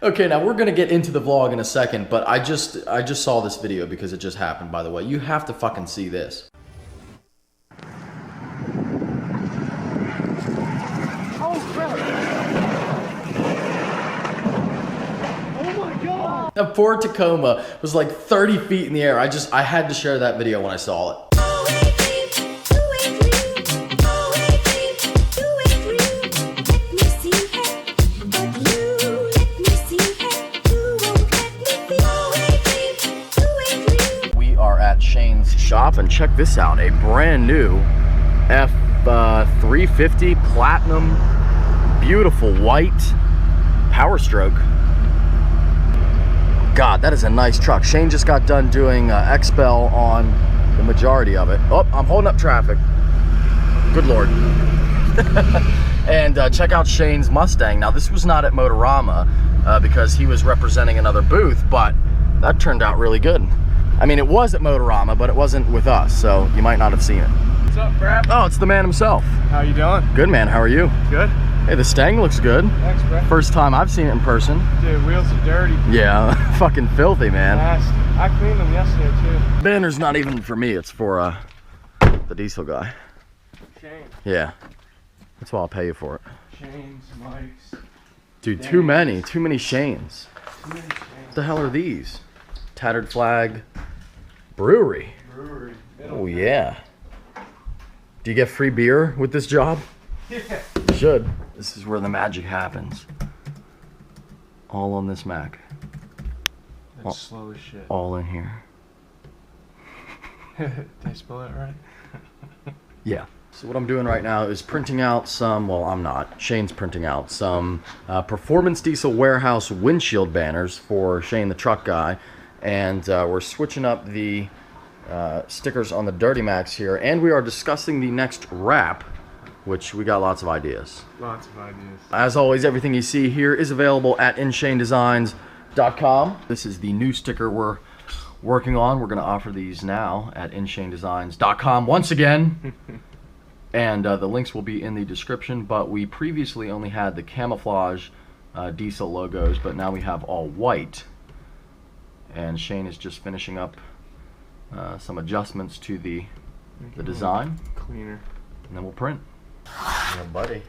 Okay, now we're gonna get into the vlog in a second, but I just saw this video because it just happened, by the way. You have to fucking see this. Oh crap! Oh my god! A Ford Tacoma was like 30 feet in the air. I had to share that video when I saw it. Shane's shop, and check this out, a brand new F350 Platinum, beautiful white Power Stroke. God, that is a nice truck. Shane just got done doing XPEL on the majority of it. Oh, I'm holding up traffic. Good Lord. And check out Shane's Mustang. Now this was not at Motorama because he was representing another booth, but that turned out really good. I mean, it was at Motorama, but it wasn't with us, so you might not have seen it. What's up, Brad? Oh, it's the man himself. How you doing? Good, man. How are you? Good. Hey, the Stang looks good. Thanks, Brad. First time I've seen it in person. Dude, wheels are dirty. Yeah, fucking filthy, man. Nasty. I cleaned them yesterday, too. Banner's not even for me. It's for the diesel guy. Shane. Yeah. That's why I'll pay you for it. Shane's, Mike's. Dude, too many Shanes. Too many Shanes. What the hell are these? Tattered Flag Brewery. Oh yeah. Do you get free beer with this job? Yeah. You should. This is where the magic happens. All on this Mac. That's slow as shit. All in here. Did I spell it right? Yeah. So what I'm doing right now is printing out some, well, I'm not. Shane's printing out some Performance Diesel Warehouse windshield banners for Shane the truck guy. And we're switching up the stickers on the Duramax here, and we are discussing the next wrap, which we got lots of ideas. Lots of ideas. As always, everything you see here is available at InShaneDesigns.com. This is the new sticker we're working on. We're going to offer these now at InShaneDesigns.com once again. And the links will be in the description, but we previously only had the camouflage diesel logos, but now we have all white. And Shane is just finishing up some adjustments to the design. Cleaner. And then we'll print. Yeah, buddy.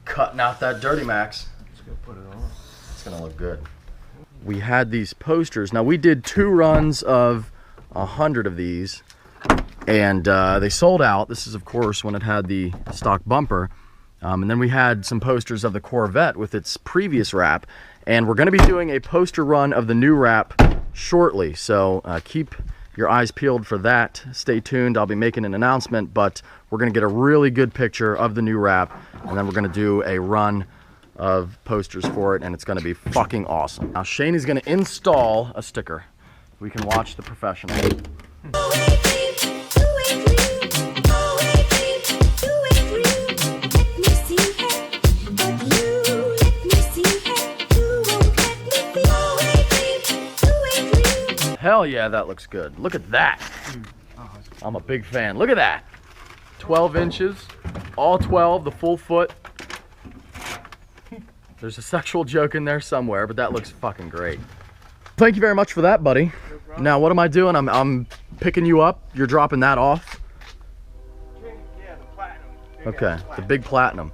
Cutting out that Duramax. Just gonna put it on. It's gonna look good. We had these posters. Now we did 2 runs of 100 of these, and they sold out. This is, of course, when it had the stock bumper. And then we had some posters of the Corvette with its previous wrap. And we're going to be doing a poster run of the new wrap shortly, so keep your eyes peeled for that. Stay tuned. I'll be making an announcement, but we're going to get a really good picture of the new wrap, and then we're going to do a run of posters for it, and it's going to be fucking awesome. Now Shane is going to install a sticker. We can watch the professional. Hell yeah, that looks good. Look at that. I'm a big fan. Look at that. 12 inches, all 12, the full foot. There's a sexual joke in there somewhere, but that looks fucking great. Thank you very much for that, buddy. No, now what am I doing? I'm picking you up. You're dropping that off. Yeah, the platinum. Okay, the big platinum.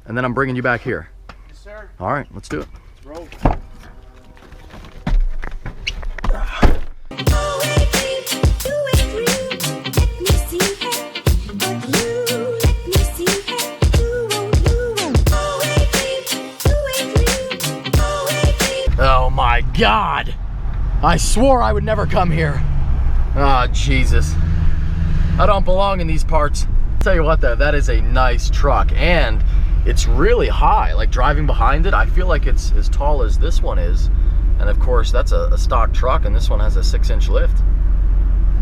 And then I'm bringing you back here. Yes, sir. All right, let's do it. Let's roll. Oh my God! I swore I would never come here. Oh, Jesus. I don't belong in these parts. Tell you what though, that is a nice truck, and it's really high. Like driving behind it, I feel like it's as tall as this one is. And of course, that's a stock truck, and this one has a 6-inch lift.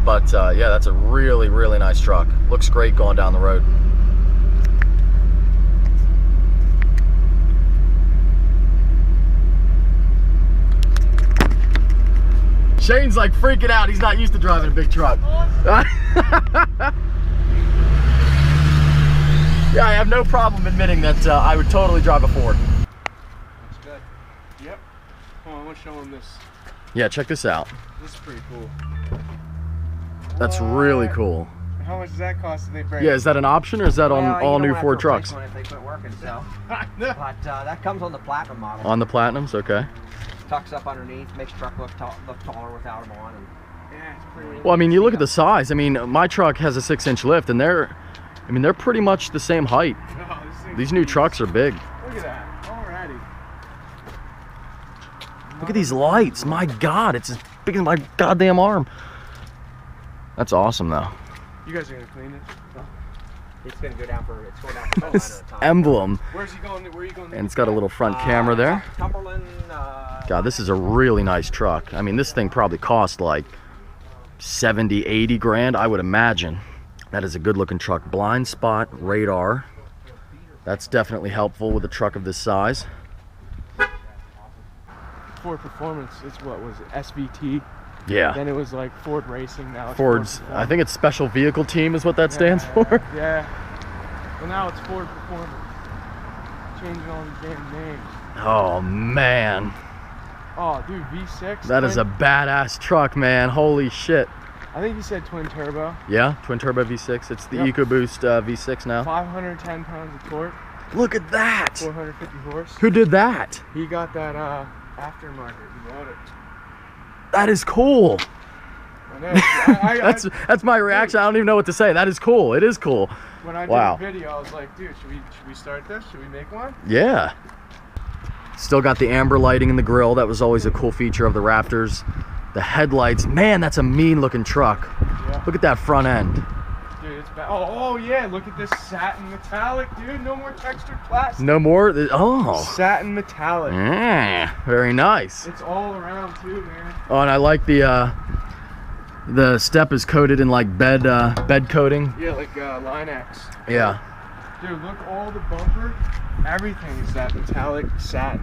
But yeah, that's a really, really nice truck. Looks great going down the road. Shane's like freaking out. He's not used to driving a big truck. Yeah, I have no problem admitting that I would totally drive a Ford. That's good. Yep. Hold on, I want to show them this. Yeah, check this out. This is pretty cool. That's really cool. How much does that cost if they break? Yeah, is that an option or is that on all new Ford trucks? If they quit working, so. But that comes on the Platinum model. On the Platinums, okay. Tucks up underneath, makes truck look taller without them on. And Yeah, it's pretty. Well, I mean, you look at the size. I mean, my truck has a 6-inch lift, and they're pretty much the same height. Oh, this thing's These new huge. trucks are big. Look at that. Alrighty. Look at these lights. My God, it's as big as my goddamn arm. That's awesome, though. You guys are gonna clean it? it's going to go down for, it's going down for about This 900 times. emblem, Where's he going? Where are you going? and it's got a little front camera there. Cumberland. God, this is a really nice truck. I mean, this thing probably cost like 70, 80 grand, I would imagine. That is a good looking truck. Blind spot radar. That's definitely helpful with a truck of this size. Ford Performance. It's what was it? SVT. Yeah. Then it was like Ford Racing. Now it's Ford's, Ford I think it's Special Vehicle Team is what that stands for. Yeah. Well, now it's Ford Performance. Changing all these damn names. Oh man, Oh, dude, V6. that is a badass truck, man. Holy shit. I think you said twin turbo. Yeah, twin turbo V6. It's the Yep. EcoBoost V6 now. 510 pounds of torque. Look at that. 450 horse. Who did that? He got that aftermarket. He bought it. That is cool. I know. That's my reaction. I don't even know what to say. That is cool. It is cool. When I did Wow. a video, I was like, dude, should we start this? Should we make one? Yeah. Still got the amber lighting in the grill. That was always a cool feature of the Raptors. The headlights. Man, that's a mean looking truck. Yeah. Look at that front end. Dude, it's bad. Oh yeah, look at this satin metallic, dude. No more textured plastic. No more? Oh. Satin metallic. Very nice. It's all around too, man. Oh, and I like the step is coated in like bed coating. Yeah, like Line X. Yeah. Dude, look, all the bumper, everything is that metallic satin.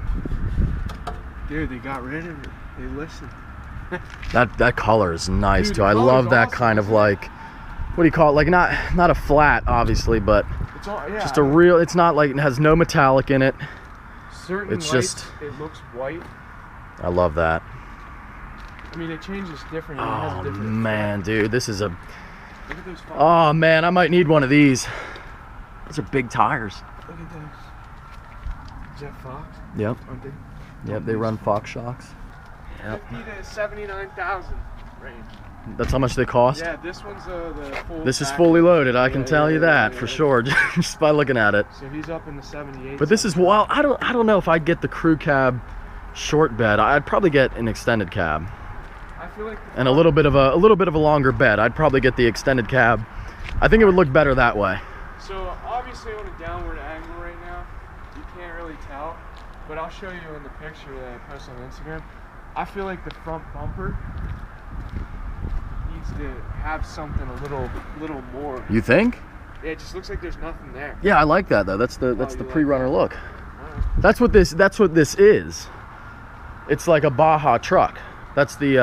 Dude, they got rid of it. They listened. That color is nice Dude, too. the I color's love that awesome, kind of isn't it? like, what do you call it? Like not a flat, obviously, but It's all, yeah. just a real. It's not like it has no metallic in it. certain it's lights, just- it looks white. I love that. I mean, it changes different. It has a Oh different man, dude, this is a. effect. Look at those. Oh man, I might need one of these. Those are big tires. Look at those. Is that Fox? Yep. Aren't they? Yep, they run Fox shocks. Yep. 50 to 79,000 range. That's how much they cost. Yeah, this one's the full. This is package. fully loaded. I can Yeah, tell yeah, you that yeah, for yeah. sure, just by looking at it. So he's up in the 78. But this is, well, I don't know if I'd get the crew cab short bed. I'd probably get an extended cab I feel like. and a little bit of a longer bed. I'd probably get the extended cab. I think it would look better that way. So obviously on a downward angle right now, you can't really tell. But I'll show you in the picture that I posted on Instagram. I feel like the front bumper needs to have something a little more. You think? Yeah, it just looks like there's nothing there. Yeah, I like that though. That's the you like pre-runner that? look. Alright. That's what this is. It's like a Baja truck. That's the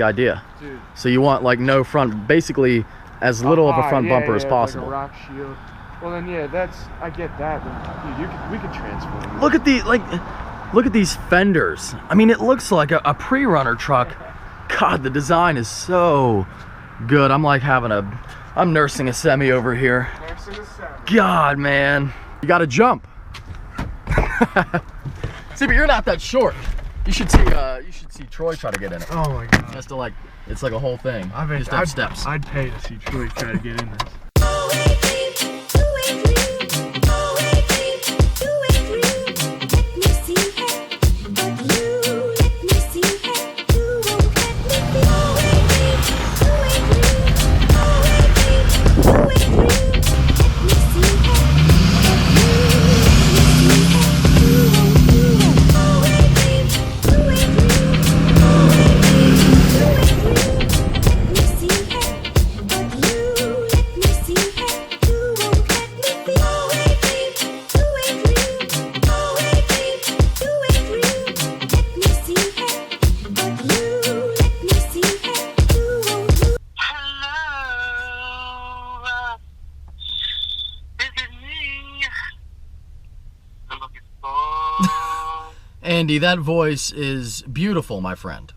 idea. Dude. So you want like no front, basically as little of a front bumper as possible. Like a rock shield. Well then, yeah, I get that. Then, dude, we could transform. Look at look at these fenders. I mean, it looks like a pre-runner truck. God, the design is so good. I'm like I'm nursing a semi over here. God, man, you gotta jump. See, but you're not that short. You should see Troy try to get in it. Oh my god. Just to like, it's like a whole thing. You just have steps. I'd pay to see Troy try to get in this. Andy, that voice is beautiful, my friend.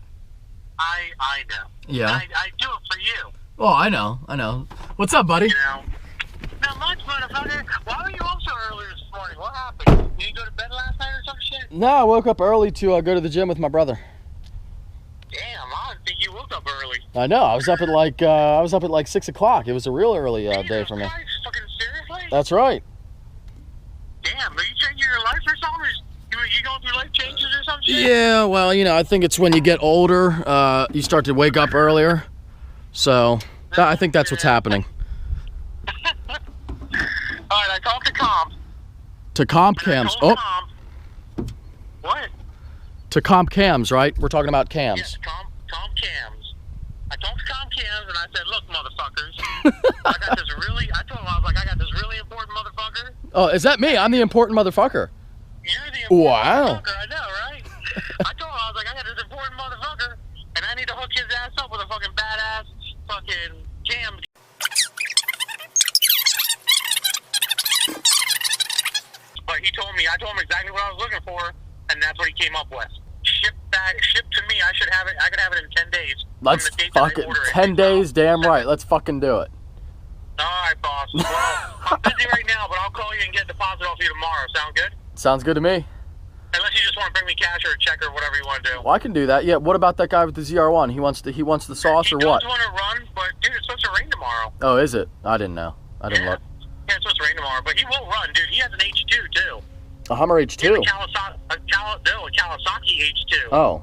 I know. Yeah. I do it for you. Oh, I know. What's up, buddy? You know? Not much, motherfucker. Why were you up so early this morning? What happened? Did you go to bed last night or some shit? No, I woke up early to go to the gym with my brother. Damn, I didn't think you woke up early. I know. I was up at like 6 o'clock. It was a real early day for me. Christ, fucking seriously? That's right. Damn, are you changing your life or something? You going through life changes or some shit? Yeah, well, you know, I think it's when you get older, you start to wake up earlier. So, I think that's what's happening. Alright, I talked to Comp. To comp cams. Oh, What? to comp cams, right? We're talking about cams. Yes, Comp Cams. I talked to Comp Cams and I said, look, motherfuckers, I told him, I was like, I got this really important motherfucker. Oh, is that me? I'm the important motherfucker. You're the important Wow. motherfucker, I know, right? I told him, I was like, I got this important motherfucker, and I need to hook his ass up with a fucking badass fucking cam. But I told him exactly what I was looking for, and that's what he came up with. Shipped to me, I could have it in 10 days. Let's fucking 10 days, damn right. Let's fucking do it. Alright, boss. Well, I'm busy right now, but I'll call you and get a deposit off you tomorrow. Sound good? Sounds good to me. Unless you just want to bring me cash or a check or whatever you want to do. Well, I can do that. Yeah. What about that guy with the ZR1? He wants the sauce or what? He does want to run, but dude, it's supposed to rain tomorrow. Oh, is it? I didn't know. I didn't look. Yeah, it's supposed to rain tomorrow, but he will run, dude. He has an H2 too. A Hummer He H2. has a Kawasaki H2. Oh.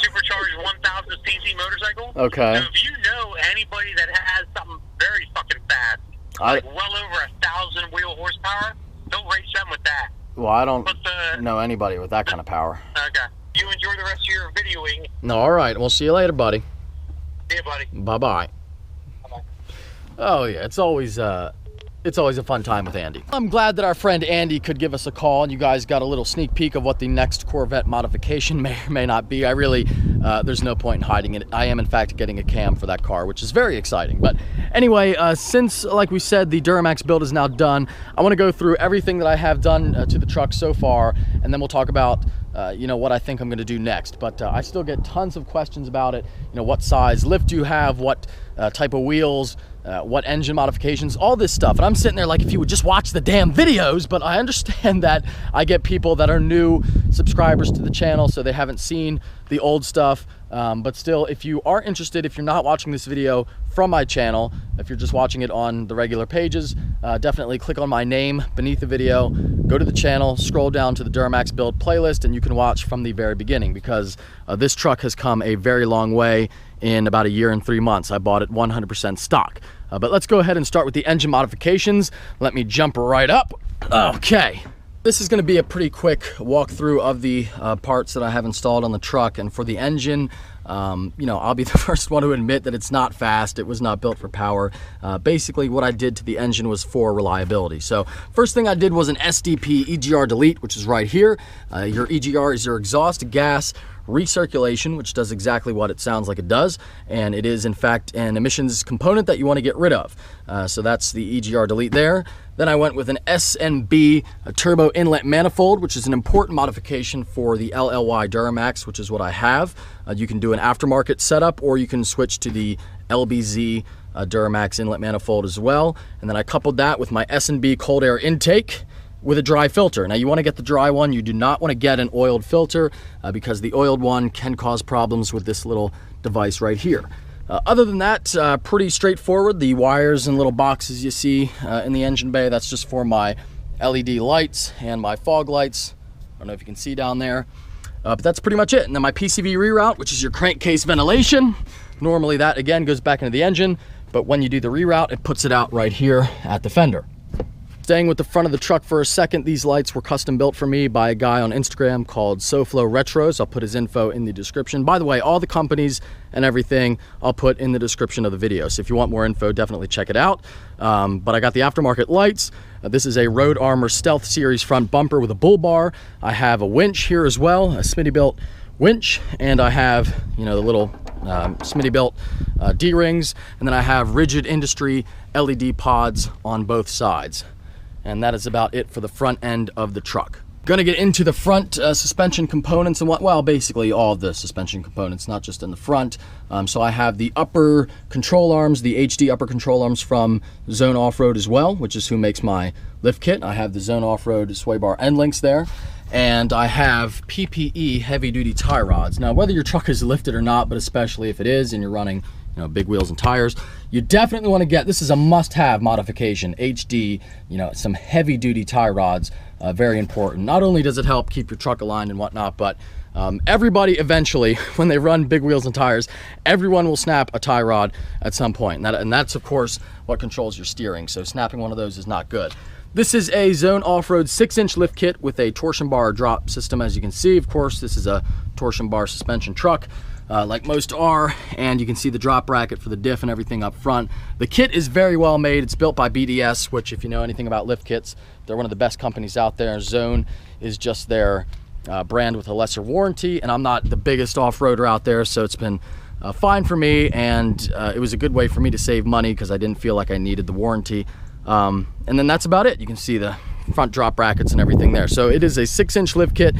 Supercharged 1,000 cc motorcycle. Okay. So if you know anybody that has something very fucking fast, like well over 1,000 wheel horsepower, they'll race them with that. Well, I don't know anybody with that kind of power. Okay. You enjoy the rest of your videoing. No, all right. We'll see you later, buddy. See you, buddy. Bye-bye. Bye-bye. Oh, yeah. It's always a fun time with Andy. I'm glad that our friend Andy could give us a call and you guys got a little sneak peek of what the next Corvette modification may or may not be. I really, there's no point in hiding it. I am in fact getting a cam for that car, which is very exciting. But anyway, since, like we said, the Duramax build is now done, I want to go through everything that I have done to the truck so far, and then we'll talk about you know, what I think I'm going to do next. But I still get tons of questions about it. You know, what size lift do you have? What type of wheels? What engine modifications, all this stuff. And I'm sitting there like, if you would just watch the damn videos. But I understand that I get people that are new subscribers to the channel, so they haven't seen the old stuff. But still, if you are interested, if you're not watching this video from my channel, if you're just watching it on the regular pages, definitely click on my name beneath the video, go to the channel, scroll down to the Duramax build playlist, and you can watch from the very beginning, because this truck has come a very long way in about a year and 3 months. I bought it 100% stock. But let's go ahead and start with the engine modifications. Let me jump right up. Okay. This is going to be a pretty quick walkthrough of the parts that I have installed on the truck. And for the engine, you know, I'll be the first one to admit that it's not fast. It was not built for power. Basically, what I did to the engine was for reliability. So first thing I did was an SDP EGR delete, which is right here. Your EGR is your exhaust gas recirculation, which does exactly what it sounds like it does, and it is in fact an emissions component that you want to get rid of. So that's the EGR delete there. Then I went with an SNB turbo inlet manifold, which is an important modification for the LLY Duramax, which is what I have. You can do an aftermarket setup, or you can switch to the LBZ Duramax inlet manifold as well. And then I coupled that with my SNB cold air intake with a dry filter. Now you want to get the dry one. You do not want to get an oiled filter because the oiled one can cause problems with this little device right here. Other than that, pretty straightforward. The wires and little boxes you see in the engine bay, that's just for my LED lights and my fog lights. I don't know if you can see down there, but that's pretty much it. And then my PCV reroute, which is your crankcase ventilation. Normally that again goes back into the engine, but when you do the reroute, it puts it out right here at the fender. Staying with the front of the truck for a second, these lights were custom built for me by a guy on Instagram called SoFlo Retros. I'll put his info in the description. By the way, all the companies and everything I'll put in the description of the video. So if you want more info, definitely check it out. But I got the aftermarket lights. This is a Road Armor Stealth Series front bumper with a bull bar. I have a winch here as well, a Smitty-built winch, and I have, you know, the little Smitty-built D-rings, and then I have Rigid Industry LED pods on both sides. And that is about it for the front end of the truck. Gonna get into the front suspension components and well, basically all of the suspension components, not just in the front. So I have the upper control arms, the HD upper control arms from Zone Off-Road as well, which is who makes my lift kit. I have the Zone Off-Road sway bar end links there. And I have PPE heavy duty tie rods. Now, whether your truck is lifted or not, but especially if it is and you're running, you know, big wheels and tires, you definitely want to get, this is a must-have modification, HD, you know, some heavy duty tie rods, very important. Not only does it help keep your truck aligned and whatnot, but everybody eventually, when they run big wheels and tires, everyone will snap a tie rod at some point. And that's of course what controls your steering. So snapping one of those is not good. This is a Zone Off-Road 6-inch lift kit with a torsion bar drop system. As you can see, of course, this is a torsion bar suspension truck, like most are, and you can see the drop bracket for the diff and everything up front. The kit is very well made. It's built by BDS, which, if you know anything about lift kits, they're one of the best companies out there. Zone is just their brand with a lesser warranty, and I'm not the biggest off-roader out there, so it's been fine for me, and it was a good way for me to save money because I didn't feel like I needed the warranty. And then that's about it. You can see the front drop brackets and everything there. So it is a 6-inch lift kit,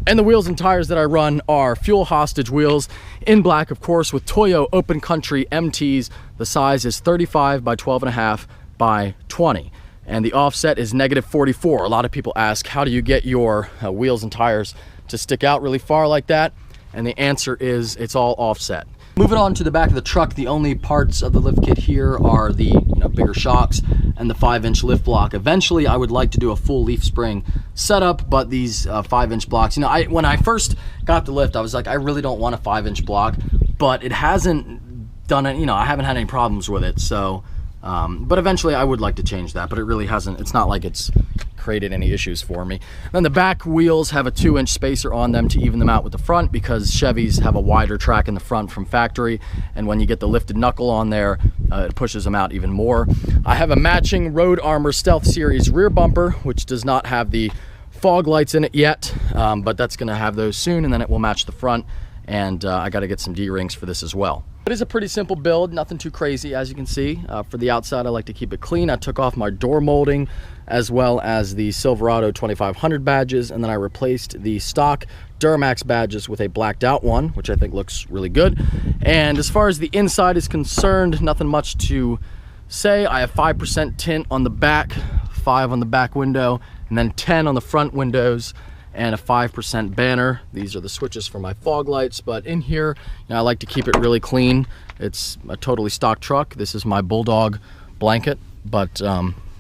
and the wheels and tires that I run are fuel hostage wheels in black, of course, with Toyo Open Country MTs. The size is 35 by 12.5 by 20. And the offset is -44. A lot of people ask, how do you get your wheels and tires to stick out really far like that? And the answer is, it's all offset. Moving on to the back of the truck, the only parts of the lift kit here are the bigger shocks and the 5-inch lift block. Eventually, I would like to do a full leaf spring setup, but these 5-inch blocks, when I first got the lift, I was like, I really don't want a 5-inch block, but it hasn't done it, I haven't had any problems with it. So, but eventually I would like to change that, but it really hasn't. It's not like it's created any issues for me. Then the back wheels have a 2-inch spacer on them to even them out with the front, because Chevys have a wider track in the front from factory, and when you get the lifted knuckle on there, it pushes them out even more. I have a matching Road Armor Stealth Series rear bumper, which does not have the fog lights in it yet, but that's going to have those soon, and then it will match the front, and I got to get some D-rings for this as well. It is a pretty simple build, nothing too crazy, as you can see. For the outside, I like to keep it clean. I took off my door molding as well as the Silverado 2500 badges, and then I replaced the stock Duramax badges with a blacked out one, which I think looks really good. And as far as the inside is concerned, nothing much to say. I have 5% tint on the back, 5 on the back window, and then 10 on the front windows, and a 5% banner. These are the switches for my fog lights, but in here, I like to keep it really clean. It's a totally stock truck. This is my Bulldog blanket, but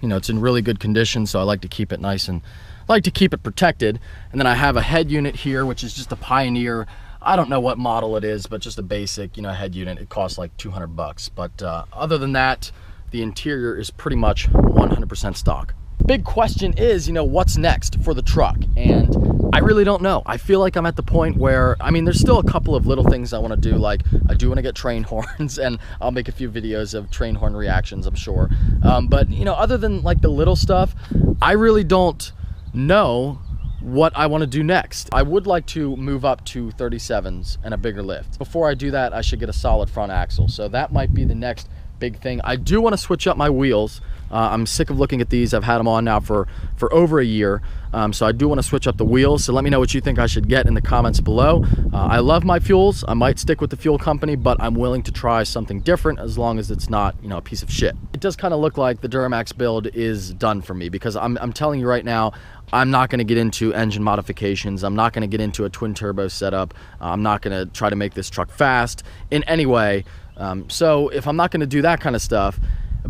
it's in really good condition, so I like to keep it nice and like to keep it protected. And then I have a head unit here, which is just a Pioneer. I don't know what model it is, but just a basic, head unit. It costs like 200 bucks. But other than that, the interior is pretty much 100% stock. Big question is, what's next for the truck? And I really don't know. I feel like I'm at the point where, there's still a couple of little things I want to do. Like, I do want to get train horns, and I'll make a few videos of train horn reactions, I'm sure. But, other than like the little stuff, I really don't know what I want to do next. I would like to move up to 37s and a bigger lift. Before I do that, I should get a solid front axle. So that might be the next big thing. I do want to switch up my wheels. I'm sick of looking at these. I've had them on now for over a year. So I do want to switch up the wheels. So let me know what you think I should get in the comments below. I love my fuels. I might stick with the fuel company, but I'm willing to try something different as long as it's not, a piece of shit. It does kind of look like the Duramax build is done for me, because I'm telling you right now, I'm not going to get into engine modifications. I'm not going to get into a twin turbo setup. I'm not going to try to make this truck fast in any way. So if I'm not going to do that kind of stuff,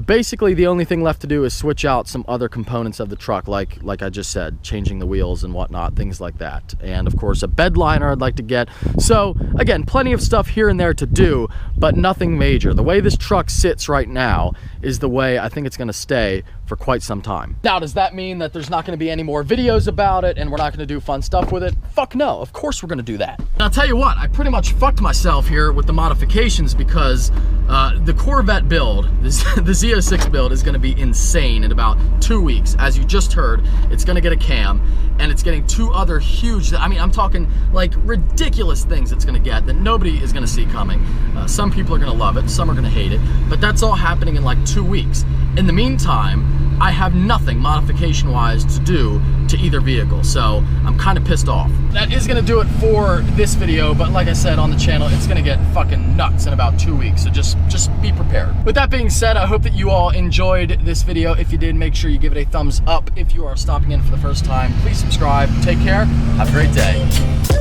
basically the only thing left to do is switch out some other components of the truck, like I just said, changing the wheels and whatnot, things like that. And of course a bed liner I'd like to get. So again, plenty of stuff here and there to do, but nothing major. The way this truck sits right now is the way I think it's going to stay for quite some time. Now, does that mean that there's not going to be any more videos about it and we're not going to do fun stuff with it? Fuck no, of course we're going to do that. And I'll tell you what, I pretty much fucked myself here with the modifications, because the Corvette build, the Z06 build, is going to be insane in about 2 weeks. As you just heard, it's going to get a cam, and it's getting 2 other huge, I'm talking like ridiculous things it's going to get that nobody is going to see coming. Some people are going to love it, some are going to hate it, but that's all happening in like 2 weeks. In the meantime, I have nothing modification-wise to do to either vehicle. So I'm kind of pissed off. That is gonna do it for this video, but like I said on the channel, it's gonna get fucking nuts in about 2 weeks. So just be prepared. With that being said, I hope that you all enjoyed this video. If you did, make sure you give it a thumbs up. If you are stopping in for the first time, please subscribe. Take care. Have a great day.